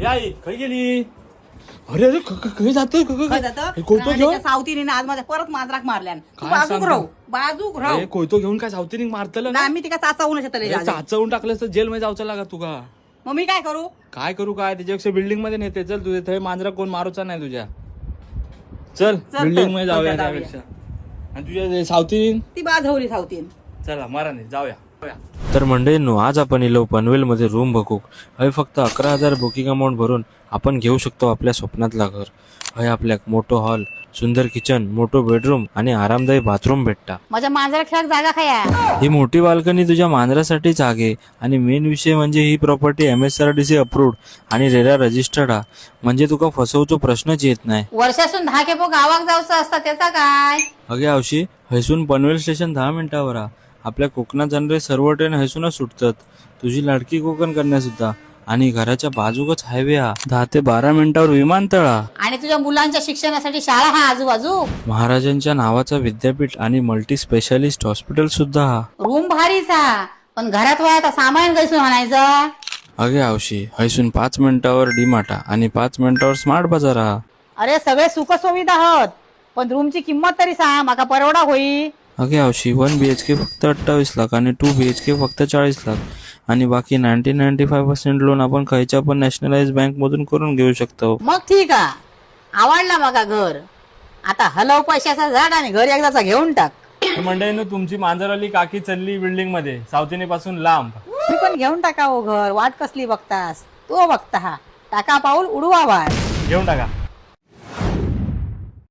आई खय गेली? अरे अरे खय जातोय? कोयतो घेऊन सावतीने आज माझ्या परत मांजराक मारल्यान. तू काय बाजूक सांगता? राहू, बाजूक राहू. अरे कोयतो घेऊन काय सावतीने मारतलं ना आम्ही तिका चाचावून शकतले. चाचवून टाकलं तर जेल मध्ये जाऊचा लागा तुका. मग मी काय करू? काय करू काय त्याच्यापेक्षा बिल्डिंग मध्ये नेते. चल तुझे थंय मांजरा कोण मारूचा नाही तुझ्या. चल बिल्डिंग मध्ये जाऊया त्यापेक्षा. आणि तुझ्या सावतीन ती बाजवली सावतीन. चला मारा नाही जाऊया. तर मंडळींनो, आज आपण इलो पनवेलमध्ये रूम बघू. हय फक्त 11,000 बुकिंग अमाऊंट भरून आपण घेऊ शकतो आपल्या स्वप्नातला घर. हय आपल्याक मोठो हॉल, सुंदर किचन, मोठो बेडरूम आणि आरामदायी बाथरूम भेटता. माझ्या मांजरा खेळाक जागा खाया. ही मोठी बाल्कनी तुझ्या मांजरासाठीच आहे. आणि मेन विषय म्हणजे ही प्रॉपर्टी MSRDC अप्रूव्ड आणि रेरा रजिस्टर्ड हा. म्हणजे तुका फसवतो प्रश्नच येत नाही. वर्षासून 10 खेपो गावाक जाऊचं असता त्याचा काय? अगे आवशी, हैसून पनवेल स्टेशन 10 मिनिटावर हा. आपल्या कोकणात जाणारे सर्व ट्रेन हैसूनच सुटतात. तुझी लाडकी कोकण कन्या सुद्धा. आणि घराच्या बाजूकच हायवे हा. 10 ते 12 मिनिटावर विमानतळ हा. आणि तुझ्या मुलांच्या शिक्षणासाठी शाळा हा आजूबाजू. महाराजांच्या नावाचा विद्यापीठ आणि मल्टी स्पेशालिस्ट हॉस्पिटल सुद्धा हा. रूम भारीच हा, पण घरात वयात सामान कैसून आणायचं? अगे आवशी, हैसून 5 मिनिटावर डीमार्ट आणि 5 मिनिटावर स्मार्ट बाजार हा. अरे सगळे सुख सुविधा आहोत, पण रूमची किंमत तरी सांग, माका परवडा होई. अगे आवशी, 1 BHK फक्त 28 लाख आणि 2 BHK फक्त 40 लाख. आणि बाकी 95% लोन आपण खायच्या पण नॅशनलाइज बँक मधून करून घेऊ शकतो. मग ठीक आहे, आवडला माका घर. आता हलव पैशाचा झाड आणि घर एकदाचा घेऊन टाक. मंडळीनं तुमची मांजरवाली काकी चालली बिल्डिंग मध्ये सावतीने पासून लांब. मी पण घेऊन टाका हो घर. वाट कसली बघतास? तो बघता हा टाका पाऊल उडवा वाट. घेऊन टाका.